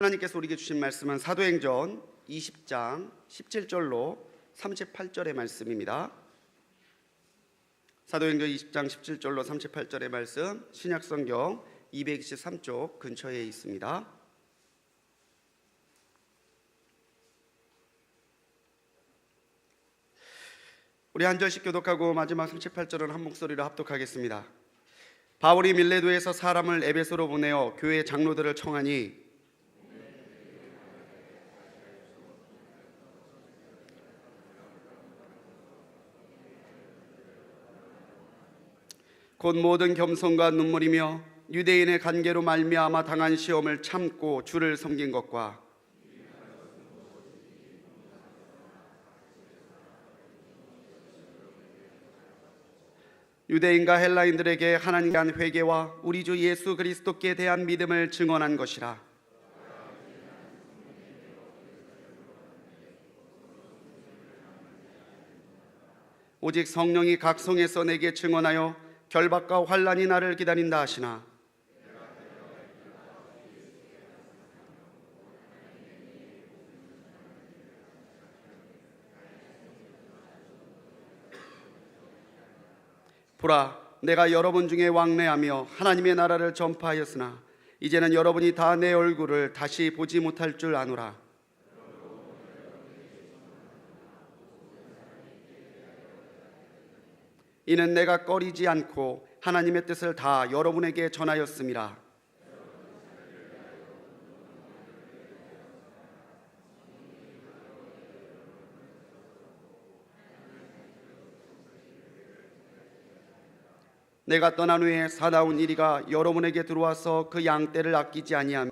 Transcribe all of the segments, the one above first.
하나님께서 우리에게 주신 말씀은 사도행전 20장 17절로 38절의 말씀입니다. 사도행전 20장 17절로 38절의 말씀, 신약성경 223쪽 근처에 있습니다. 우리 한 절씩 교독하고 마지막 38절은 한 목소리로 합독하겠습니다. 바울이 밀레도에서 사람을 에베소로 보내어 교회 장로들을 청하니 곧 모든 겸손과 눈물이며 유대인의 관계로 말미암아 당한 시험을 참고 주를 섬긴 것과 유대인과 헬라인들에게 하나님에 대한 회개와 우리 주 예수 그리스도께 대한 믿음을 증언한 것이라. 오직 성령이 각성에서 내게 증언하여 결박과 환난이 나를 기다린다 하시나 보라, 내가 여러분 중에 왕래하며 하나님의 나라를 전파하였으나 이제는 여러분이 다 내 얼굴을 다시 보지 못할 줄 아노라. 이는 내가 꺼리지 않고 하나님의 뜻을 다 여러분에게 전하였음이라. 내가 떠난 후에 사나운 이리가 여러분에게 들어와서 그 양떼를 아끼지 아니하며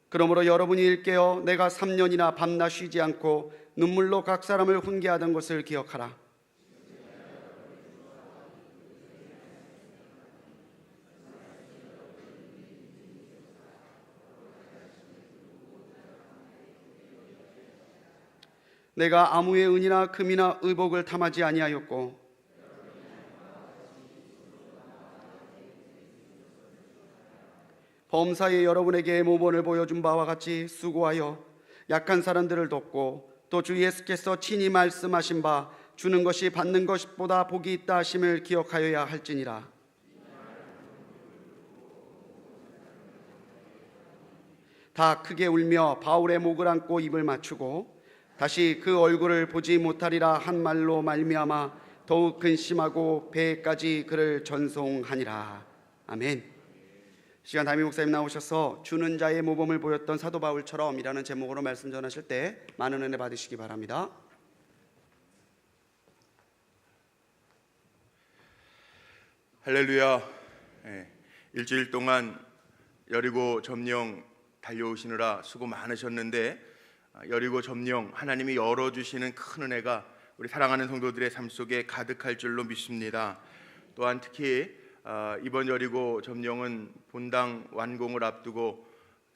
그러므로 여러분이 일깨어 내가 3년이나 밤낮 쉬지 않고 눈물로 각 사람을 훈계하던 것을 기억하라. 내가 아무의 은이나 금이나 의복을 탐하지 아니하였고 범사에 여러분에게 모범을 보여준 바와 같이 수고하여 약한 사람들을 돕고 또 주 예수께서 친히 말씀하신 바 주는 것이 받는 것보다 복이 있다 하심을 기억하여야 할지니라. 다 크게 울며 바울의 목을 안고 입을 맞추고 다시 그 얼굴을 보지 못하리라 한 말로 말미암아 더욱 근심하고 배에까지 그를 전송하니라. 아멘. 시간 담임 목사님 나오셔서 주는 자의 모범을 보였던 사도 바울처럼 이라는 제목으로 말씀 전하실 때 많은 은혜 받으시기 바랍니다. 할렐루야. 일주일 동안 여리고 점령 달려오시느라 수고 많으셨는데 여리고 점령 하나님이 열어주시는 큰 은혜가 우리 사랑하는 성도들의 삶 속에 가득할 줄로 믿습니다. 또한 특히 이번 여리고 점령은 본당 완공을 앞두고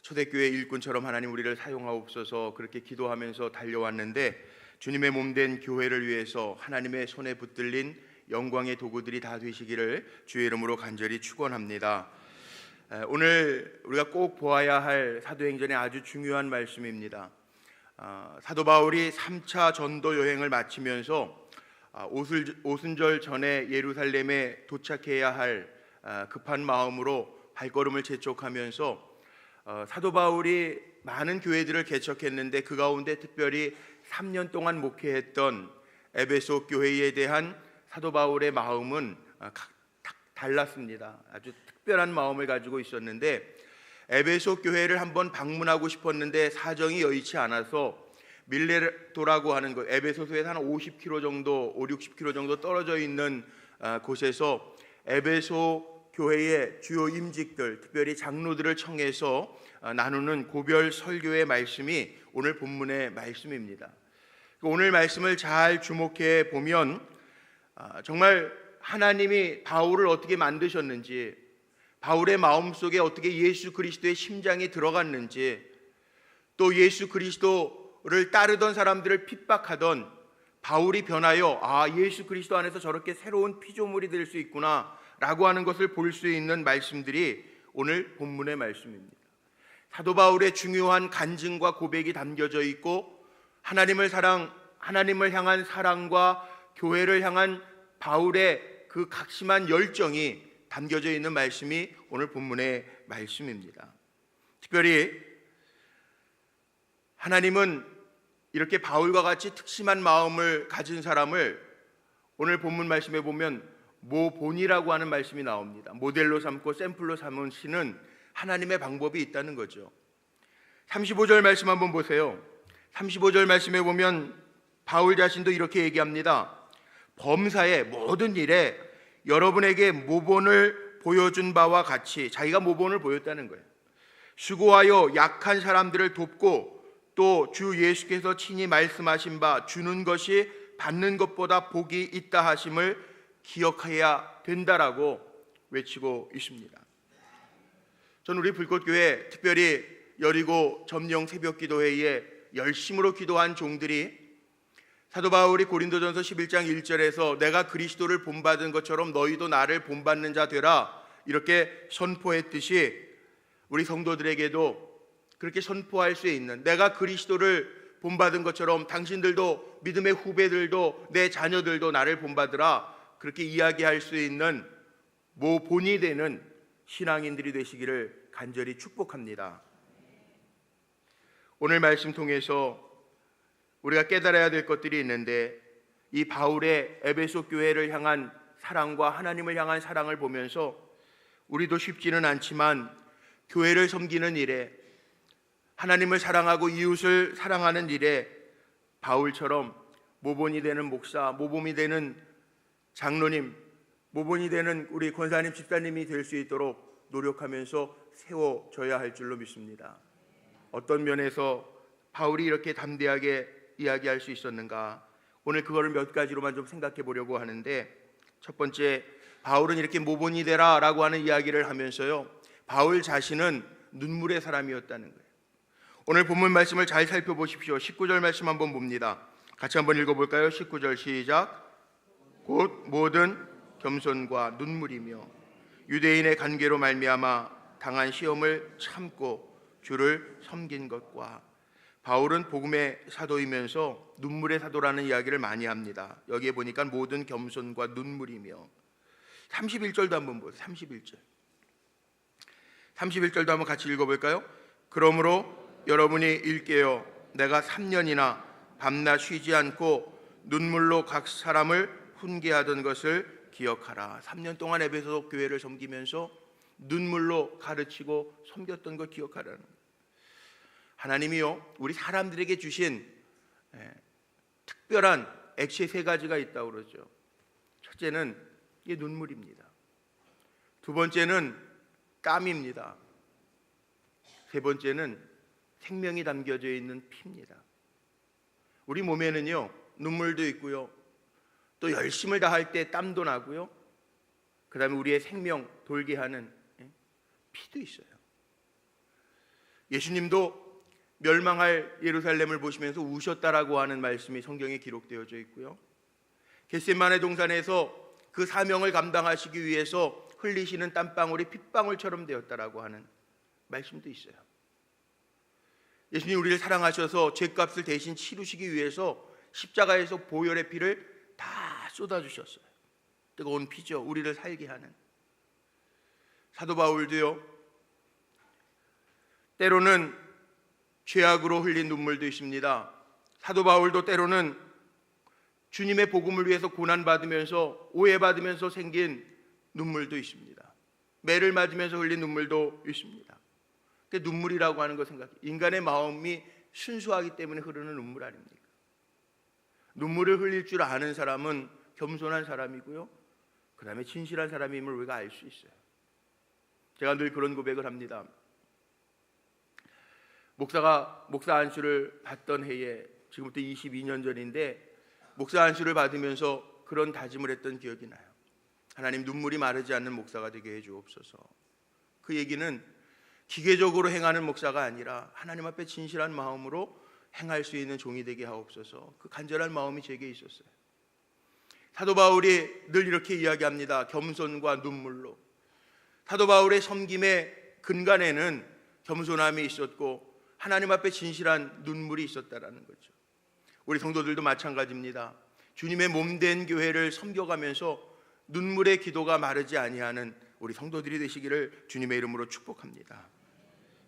초대교회 일꾼처럼 하나님 우리를 사용하옵소서 그렇게 기도하면서 달려왔는데 주님의 몸된 교회를 위해서 하나님의 손에 붙들린 영광의 도구들이 다 되시기를 주의 이름으로 간절히 축원합니다. 오늘 우리가 꼭 보아야 할 사도행전의 아주 중요한 말씀입니다. 사도 바울이 3차 전도 여행을 마치면서 오순절 전에 예루살렘에 도착해야 할 급한 마음으로 발걸음을 재촉하면서 사도 바울이 많은 교회들을 개척했는데 그 가운데 특별히 3년 동안 목회했던 에베소 교회에 대한 사도 바울의 마음은 달랐습니다. 아주 특별한 마음을 가지고 있었는데 에베소 교회를 한번 방문하고 싶었는데 사정이 여의치 않아서 밀레도라고 하는 곳, 에베소서에서 한 50km 정도, 60km 정도 떨어져 있는 곳에서 에베소 교회의 주요 임직들, 특별히 장로들을 청해서 나누는 고별 설교의 말씀이 오늘 본문의 말씀입니다. 오늘 말씀을 잘 주목해 보면 정말 하나님이 바울을 어떻게 만드셨는지, 바울의 마음속에 어떻게 예수 그리스도의 심장이 들어갔는지, 또 예수 그리스도를 따르던 사람들을 핍박하던 바울이 변하여 예수 그리스도 안에서 저렇게 새로운 피조물이 될 수 있구나 라고 하는 것을 볼 수 있는 말씀들이 오늘 본문의 말씀입니다. 사도 바울의 중요한 간증과 고백이 담겨져 있고 하나님을 향한 사랑과 교회를 향한 바울의 그 각심한 열정이 담겨져 있는 말씀이 오늘 본문의 말씀입니다. 특별히 하나님은 이렇게 바울과 같이 특심한 마음을 가진 사람을 오늘 본문 말씀에 보면 모본이라고 하는 말씀이 나옵니다. 모델로 삼고 샘플로 삼으시는 하나님의 방법이 있다는 거죠. 35절 말씀 한번 보세요. 35절 말씀에 보면 바울 자신도 이렇게 얘기합니다. 범사의 모든 일에 여러분에게 모본을 보여준 바와 같이, 자기가 모본을 보였다는 거예요. 수고하여 약한 사람들을 돕고 또 주 예수께서 친히 말씀하신 바 주는 것이 받는 것보다 복이 있다 하심을 기억해야 된다라고 외치고 있습니다. 저는 우리 불꽃교회 특별히 여리고 점령 새벽기도회에 열심으로 기도한 종들이 사도 바울이 고린도전서 11장 1절에서 내가 그리스도를 본받은 것처럼 너희도 나를 본받는 자 되라 이렇게 선포했듯이 우리 성도들에게도 그렇게 선포할 수 있는, 내가 그리스도를 본받은 것처럼 당신들도, 믿음의 후배들도, 내 자녀들도 나를 본받으라 그렇게 이야기할 수 있는 모본이 되는 신앙인들이 되시기를 간절히 축복합니다. 오늘 말씀 통해서 우리가 깨달아야 될 것들이 있는데, 이 바울의 에베소 교회를 향한 사랑과 하나님을 향한 사랑을 보면서 우리도 쉽지는 않지만 교회를 섬기는 일에, 하나님을 사랑하고 이웃을 사랑하는 일에 바울처럼 모본이 되는 목사, 모본이 되는 장로님, 모본이 되는 우리 권사님, 집사님이 될 수 있도록 노력하면서 세워져야 할 줄로 믿습니다. 어떤 면에서 바울이 이렇게 담대하게 이야기할 수 있었는가? 오늘 그거를 몇 가지로만 좀 생각해 보려고 하는데, 첫 번째, 바울은 이렇게 모본이 되라 라고 하는 이야기를 하면서요, 바울 자신은 눈물의 사람이었다는 거예요. 오늘 본문 말씀을 잘 살펴보십시오. 19절 말씀 한번 봅니다. 같이 한번 읽어볼까요? 19절 시작. 곧 모든 겸손과 눈물이며 유대인의 관계로 말미암아 당한 시험을 참고 주를 섬긴 것과, 바울은 복음의 사도이면서 눈물의 사도라는 이야기를 많이 합니다. 여기에 보니까 모든 겸손과 눈물이며, 31절도 한번 보세요. 31절도 한번 같이 읽어볼까요? 그러므로 여러분이 일깨어 내가 3년이나 밤낮 쉬지 않고 눈물로 각 사람을 훈계하던 것을 기억하라. 3년 동안 에베소 교회를 섬기면서 눈물로 가르치고 섬겼던 걸 기억하라는 거예요. 하나님이요, 우리 사람들에게 주신 특별한 액체 3가지가 있다고 그러죠. 첫째는 이게 눈물입니다. 두 번째는 땀입니다. 세 번째는 생명이 담겨져 있는 피입니다. 우리 몸에는요, 눈물도 있고요, 또 열심을 다할 때 땀도 나고요, 그 다음에 우리의 생명 돌게 하는 피도 있어요. 예수님도 멸망할 예루살렘을 보시면서 우셨다라고 하는 말씀이 성경에 기록되어져 있고요, 겟세마네 동산에서 그 사명을 감당하시기 위해서 흘리시는 땀방울이 핏방울처럼 되었다라고 하는 말씀도 있어요. 예수님 우리를 사랑하셔서 죄값을 대신 치르시기 위해서 십자가에서 보혈의 피를 다 쏟아주셨어요. 뜨거운 피죠. 우리를 살게 하는. 사도 바울도요, 때로는 죄악으로 흘린 눈물도 있습니다. 사도 바울도 때로는 주님의 복음을 위해서 고난받으면서 오해받으면서 생긴 눈물도 있습니다. 매를 맞으면서 흘린 눈물도 있습니다. 그 눈물이라고 하는 거 생각해요. 인간의 마음이 순수하기 때문에 흐르는 눈물 아닙니까? 눈물을 흘릴 줄 아는 사람은 겸손한 사람이고요, 그 다음에 진실한 사람임을 우리가 알 수 있어요. 제가 늘 그런 고백을 합니다. 목사 안수를 받던 해에, 지금부터 22년 전인데, 목사 안수를 받으면서 그런 다짐을 했던 기억이 나요. 하나님, 눈물이 마르지 않는 목사가 되게 해주옵소서. 그 얘기는 기계적으로 행하는 목사가 아니라 하나님 앞에 진실한 마음으로 행할 수 있는 종이 되게 하옵소서. 그 간절한 마음이 제게 있었어요. 사도 바울이 늘 이렇게 이야기합니다. 겸손과 눈물로. 사도 바울의 섬김의 근간에는 겸손함이 있었고 하나님 앞에 진실한 눈물이 있었다라는 거죠. 우리 성도들도 마찬가지입니다. 주님의 몸된 교회를 섬겨가면서 눈물의 기도가 마르지 아니하는 우리 성도들이 되시기를 주님의 이름으로 축복합니다.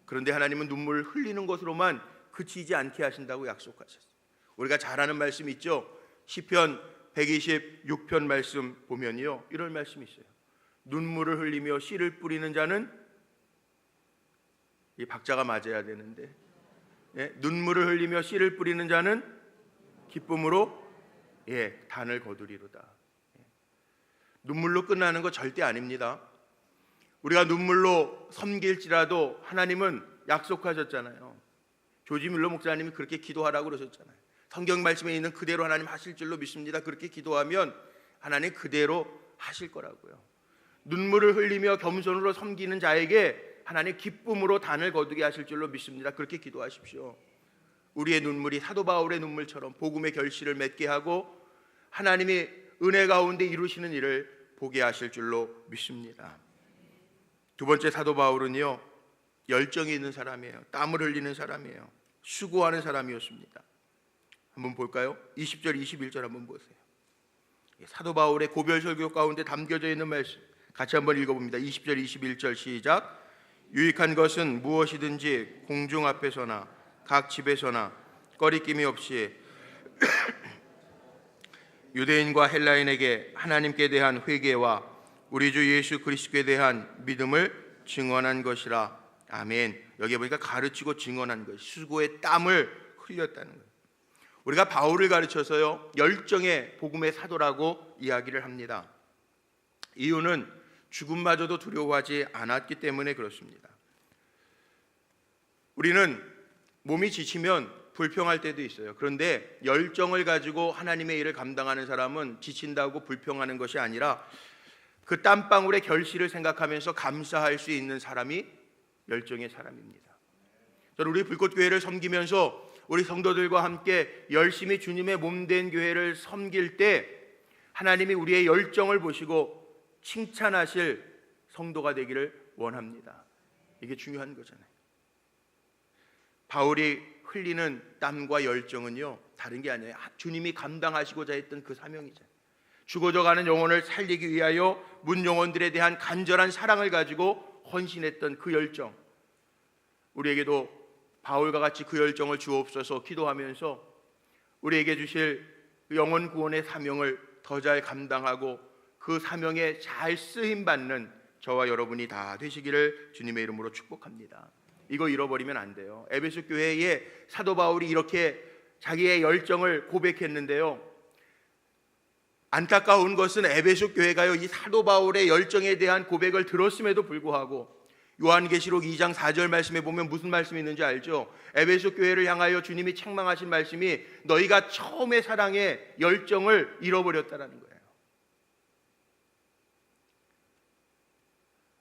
그런데 하나님은 눈물 흘리는 것으로만 그치지 않게 하신다고 약속하셨어요. 우리가 잘 아는 말씀 있죠. 시편 126편 말씀 보면요, 이런 말씀이 있어요. 눈물을 흘리며 씨를 뿌리는 자는, 이 박자가 맞아야 되는데, 눈물을 흘리며 씨를 뿌리는 자는 기쁨으로 단을 거두리로다. 눈물로 끝나는 거 절대 아닙니다. 우리가 눈물로 섬길지라도 하나님은 약속하셨잖아요. 조지 뮬러 목사님이 그렇게 기도하라고 그러셨잖아요. 성경 말씀에 있는 그대로 하나님 하실 줄로 믿습니다. 그렇게 기도하면 하나님 그대로 하실 거라고요. 눈물을 흘리며 겸손으로 섬기는 자에게 하나님 기쁨으로 단을 거두게 하실 줄로 믿습니다. 그렇게 기도하십시오. 우리의 눈물이 사도 바울의 눈물처럼 복음의 결실을 맺게 하고 하나님이 은혜 가운데 이루시는 일을 보게 하실 줄로 믿습니다. 두 번째, 사도 바울은요, 열정이 있는 사람이에요. 땀을 흘리는 사람이에요. 수고하는 사람이었습니다. 한번 볼까요? 20절 21절 한번 보세요. 사도 바울의 고별 설교 가운데 담겨져 있는 말씀 같이 한번 읽어봅니다. 20절 21절 시작. 유익한 것은 무엇이든지 공중 앞에서나 각 집에서나 꺼리낌이 없이 유대인과 헬라인에게 하나님께 대한 회개와 우리 주 예수 그리스도에 대한 믿음을 증언한 것이라. 아멘. 여기 보니까 가르치고 증언한 것, 수고의 땀을 흘렸다는 거예요. 우리가 바울을 가르쳐서요, 열정의 복음의 사도라고 이야기를 합니다. 이유는 죽음마저도 두려워하지 않았기 때문에 그렇습니다. 우리는 몸이 지치면 불평할 때도 있어요. 그런데 열정을 가지고 하나님의 일을 감당하는 사람은 지친다고 불평하는 것이 아니라 그 땀방울의 결실을 생각하면서 감사할 수 있는 사람이 열정의 사람입니다. 저는 우리 불꽃교회를 섬기면서 우리 성도들과 함께 열심히 주님의 몸된 교회를 섬길 때 하나님이 우리의 열정을 보시고 칭찬하실 성도가 되기를 원합니다. 이게 중요한 거잖아요. 바울이 흘리는 땀과 열정은요, 다른 게 아니에요. 주님이 감당하시고자 했던 그 사명이잖아요. 죽어져가는 영혼을 살리기 위하여 문 영혼들에 대한 간절한 사랑을 가지고 헌신했던 그 열정, 우리에게도 바울과 같이 그 열정을 주옵소서 기도하면서 우리에게 주실 영혼 구원의 사명을 더 잘 감당하고 그 사명에 잘 쓰임받는 저와 여러분이 다 되시기를 주님의 이름으로 축복합니다. 이거 잃어버리면 안 돼요. 에베소 교회에 사도 바울이 이렇게 자기의 열정을 고백했는데요, 안타까운 것은 에베소 교회가요, 이 사도 바울의 열정에 대한 고백을 들었음에도 불구하고 요한계시록 2장 4절 말씀에 보면 무슨 말씀이 있는지 알죠? 에베소 교회를 향하여 주님이 책망하신 말씀이 너희가 처음의 사랑의 열정을 잃어버렸다라는 거예요.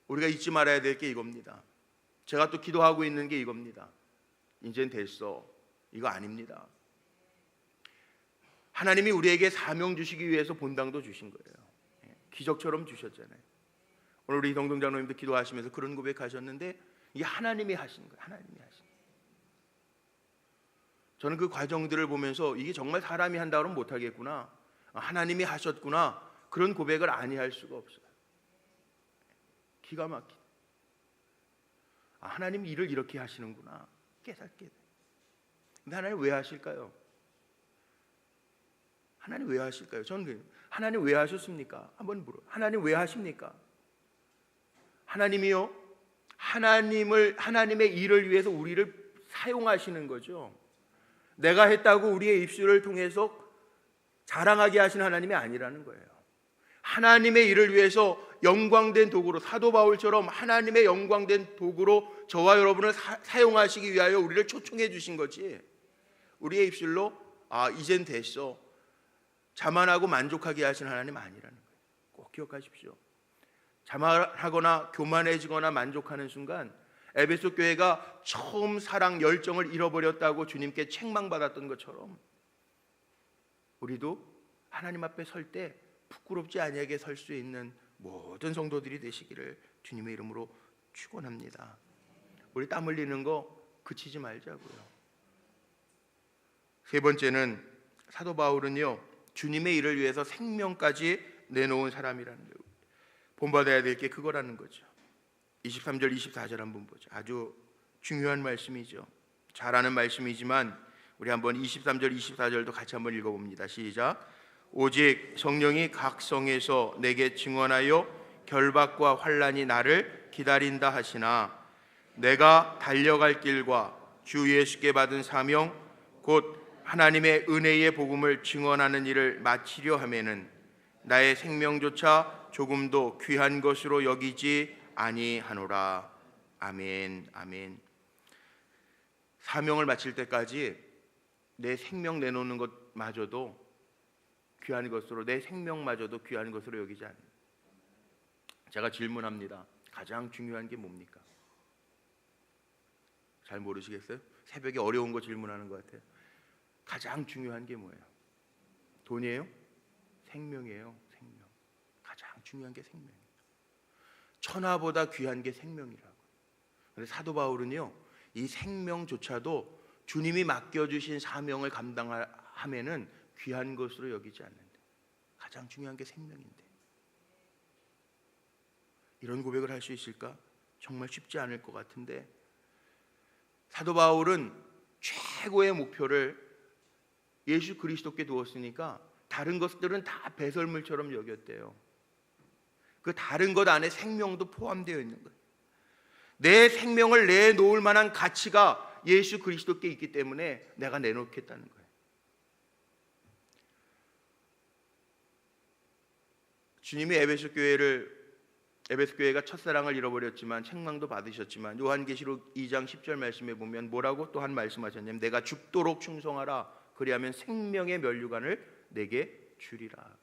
우리가 잊지 말아야 될 게 이겁니다. 제가 또 기도하고 있는 게 이겁니다. 이젠 됐어. 이거 아닙니다. 하나님이 우리에게 사명 주시기 위해서 본당도 주신 거예요. 기적처럼 주셨잖아요. 오늘 우리 이동동 장로님도 기도하시면서 그런 고백하셨는데 이게 하나님이 하신 거예요. 하나님이 하신 거예요. 저는 그 과정들을 보면서 이게 정말 사람이 한다 그러면 못하겠구나, 하나님이 하셨구나, 그런 고백을 아니할 수가 없어요. 기가 막히다. 하나님 일을 이렇게 하시는구나 깨닫게 돼. 근데 하나님 왜 하실까요? 하나님 왜 하실까요? 저는 하나님 왜 하셨습니까? 한번 물어요. 하나님 왜 하십니까? 하나님이요, 하나님의 일을 위해서 우리를 사용하시는 거죠. 내가 했다고 우리의 입술을 통해서 자랑하게 하시는 하나님이 아니라는 거예요. 하나님의 일을 위해서 영광된 도구로, 사도 바울처럼 하나님의 영광된 도구로 저와 여러분을 사용하시기 위하여 우리를 초청해 주신 거지, 우리의 입술로 이젠 됐어, 자만하고 만족하게 하시는 하나님 아니라는 거예요. 꼭 기억하십시오. 자만하거나 교만해지거나 만족하는 순간 에베소 교회가 처음 사랑 열정을 잃어버렸다고 주님께 책망받았던 것처럼 우리도 하나님 앞에 설 때 부끄럽지 아니하게 설 수 있는 모든 성도들이 되시기를 주님의 이름으로 축원합니다. 우리 땀 흘리는 거 그치지 말자고요. 세 번째는 사도 바울은요, 주님의 일을 위해서 생명까지 내놓은 사람이라는 거예요. 본받아야 될 게 그거라는 거죠. 23절 24절 한번 보죠. 아주 중요한 말씀이죠. 잘 아는 말씀이지만 우리 한번 23절 24절도 같이 한번 읽어봅니다. 시작. 오직 성령이 각 성에서 내게 증언하여 결박과 환난이 나를 기다린다 하시나 내가 달려갈 길과 주 예수께 받은 사명 곧 하나님의 은혜의 복음을 증언하는 일을 마치려 하면은 나의 생명조차 조금도 귀한 것으로 여기지 아니하노라. 아멘. 아멘. 사명을 마칠 때까지 내 생명 내놓는 것마저도 귀한 것으로, 내 생명마저도 귀한 것으로 여기지 않는. 제가 질문합니다. 가장 중요한 게 뭡니까? 잘 모르시겠어요? 새벽에 어려운 거 질문하는 것 같아요. 가장 중요한 게 뭐예요? 돈이에요? 생명이에요. 생명. 가장 중요한 게 생명이에요. 천하보다 귀한 게 생명이라고. 그런데 사도 바울은요, 이 생명조차도 주님이 맡겨주신 사명을 감당하면은 귀한 것으로 여기지 않는데, 가장 중요한 게 생명인데, 이런 고백을 할 수 있을까? 정말 쉽지 않을 것 같은데, 사도 바울은 최고의 목표를 예수 그리스도께 두었으니까 다른 것들은 다 배설물처럼 여겼대요. 그 다른 것 안에 생명도 포함되어 있는 거예요. 내 생명을 내놓을 만한 가치가 예수 그리스도께 있기 때문에 내가 내놓겠다는 거예요. 주님이 에베소 교회가 첫사랑을 잃어버렸지만 책망도 받으셨지만 요한계시록 2장 10절 말씀에 보면 뭐라고 또 한 말씀하셨냐면 내가 죽도록 충성하라 그리하면 생명의 면류관을 내게 주리라.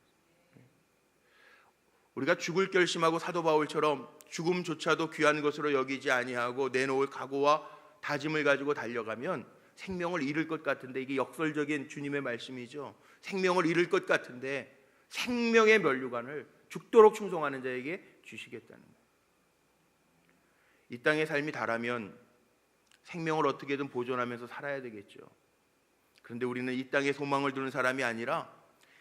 우리가 죽을 결심하고 사도 바울처럼 죽음조차도 귀한 것으로 여기지 아니하고 내놓을 각오와 다짐을 가지고 달려가면 생명을 잃을 것 같은데, 이게 역설적인 주님의 말씀이죠. 생명을 잃을 것 같은데 생명의 면류관을 죽도록 충성하는 자에게 주시겠다는 거예요. 이 땅의 삶이 다라면 생명을 어떻게든 보존하면서 살아야 되겠죠. 그런데 우리는 이 땅에 소망을 두는 사람이 아니라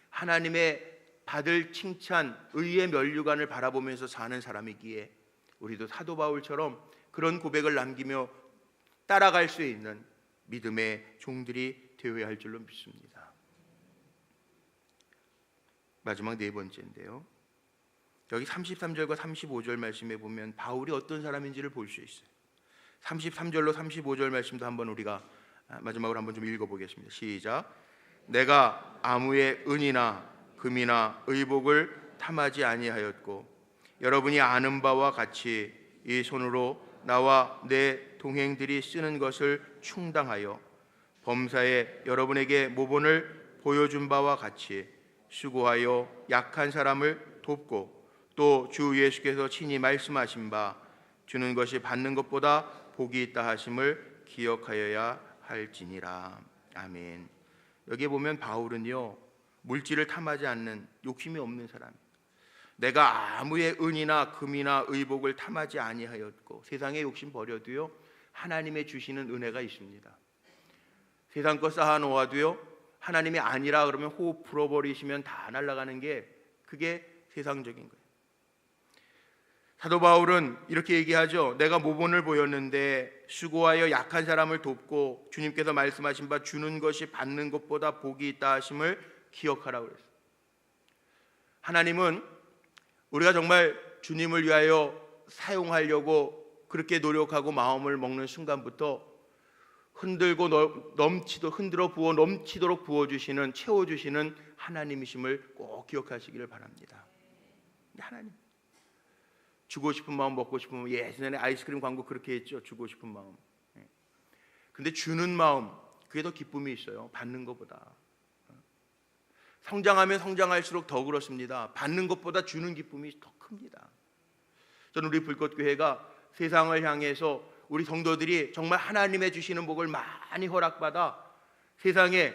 하나님의 받을 칭찬, 의의 면류관을 바라보면서 사는 사람이기에 우리도 사도 바울처럼 그런 고백을 남기며 따라갈 수 있는 믿음의 종들이 되어야 할 줄로 믿습니다. 마지막 네 번째인데요, 여기 33절과 35절 말씀에 보면 바울이 어떤 사람인지를 볼 수 있어요. 33절로 35절 말씀도 한번 우리가 마지막으로 한번 좀 읽어보겠습니다. 시작. 내가 아무의 은이나 금이나 의복을 탐하지 아니하였고 여러분이 아는 바와 같이 이 손으로 나와 내 동행들이 쓰는 것을 충당하여 범사에 여러분에게 모본을 보여준 바와 같이 수고하여 약한 사람을 돕고 또 주 예수께서 친히 말씀하신 바 주는 것이 받는 것보다 복이 있다 하심을 기억하여야 할지니라. 아멘. 여기에 보면 바울은요, 물질을 탐하지 않는, 욕심이 없는 사람. 내가 아무의 은이나 금이나 의복을 탐하지 아니하였고, 세상의 욕심 버려도요 하나님의 주시는 은혜가 있습니다. 세상 거 쌓아놓아도요 하나님이 아니라 그러면 호흡 풀어버리시면 다 날아가는 게, 그게 세상적인 거예요. 사도 바울은 이렇게 얘기하죠. 내가 모본을 보였는데 수고하여 약한 사람을 돕고 주님께서 말씀하신 바 주는 것이 받는 것보다 복이 있다 하심을 기억하라고 그랬어요. 하나님은 우리가 정말 주님을 위하여 사용하려고 그렇게 노력하고 마음을 먹는 순간부터 흔들어 부어 넘치도록 부어주시는, 채워주시는 하나님이심을 꼭 기억하시기를 바랍니다. 하나님, 주고 싶은 마음, 먹고 싶은 마음. 예전에 아이스크림 광고 그렇게 했죠. 주고 싶은 마음. 근데 주는 마음, 그게 더 기쁨이 있어요, 받는 것보다. 성장하면 성장할수록 더 그렇습니다. 받는 것보다 주는 기쁨이 더 큽니다. 저는 우리 불꽃교회가 세상을 향해서 우리 성도들이 정말 하나님의 주시는 복을 많이 허락받아 세상에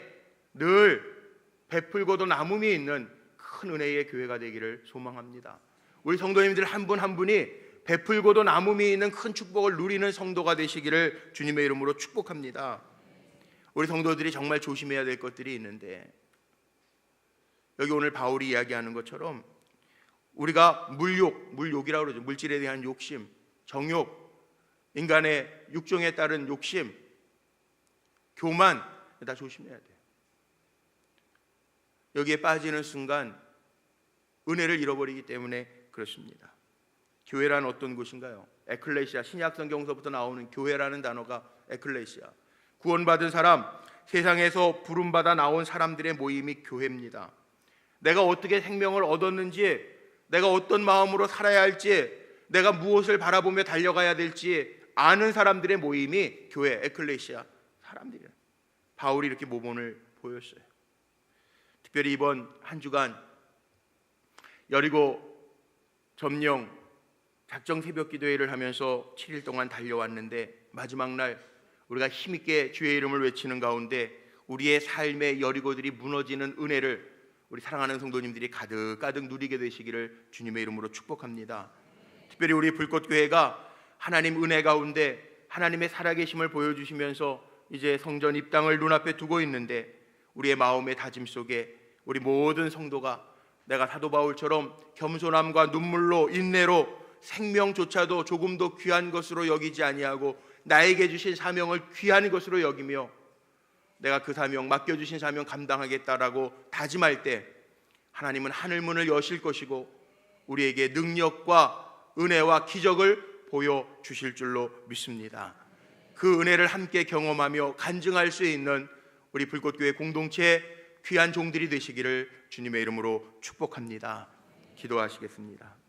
늘 베풀고도 남음이 있는 큰 은혜의 교회가 되기를 소망합니다. 우리 성도님들 한 분 한 분이 베풀고도 남음이 있는 큰 축복을 누리는 성도가 되시기를 주님의 이름으로 축복합니다. 우리 성도들이 정말 조심해야 될 것들이 있는데, 여기 오늘 바울이 이야기하는 것처럼 우리가 물욕이라고 그러죠. 물질에 대한 욕심, 정욕, 인간의 육정에 따른 욕심, 교만, 다 조심해야 돼요. 여기에 빠지는 순간 은혜를 잃어버리기 때문에 그렇습니다. 교회란 어떤 곳인가요? 에클레시아, 신약 성경서부터 나오는 교회라는 단어가 에클레시아, 구원받은 사람, 세상에서 부름받아 나온 사람들의 모임이 교회입니다. 내가 어떻게 생명을 얻었는지, 내가 어떤 마음으로 살아야 할지, 내가 무엇을 바라보며 달려가야 될지 아는 사람들의 모임이 교회, 에클레시아 사람들이에요. 바울이 이렇게 모범을 보였어요. 특별히 이번 한 주간 여리고 점령 작정 새벽 기도회를 하면서 7일 동안 달려왔는데, 마지막 날 우리가 힘있게 주의 이름을 외치는 가운데 우리의 삶의 여리고들이 무너지는 은혜를 우리 사랑하는 성도님들이 가득가득 누리게 되시기를 주님의 이름으로 축복합니다. 특별히 우리 불꽃교회가 하나님 은혜 가운데 하나님의 살아계심을 보여주시면서 이제 성전 입당을 눈앞에 두고 있는데, 우리의 마음의 다짐 속에 우리 모든 성도가 내가 사도 바울처럼 겸손함과 눈물로, 인내로 생명조차도 조금도 귀한 것으로 여기지 아니하고 나에게 주신 사명을 귀한 것으로 여기며 내가 그 사명, 맡겨주신 사명 감당하겠다라고 다짐할 때 하나님은 하늘문을 여실 것이고 우리에게 능력과 은혜와 기적을 보여주실 줄로 믿습니다. 그 은혜를 함께 경험하며 간증할 수 있는 우리 불꽃교회 공동체 귀한 종들이 되시기를 주님의 이름으로 축복합니다. 기도하시겠습니다.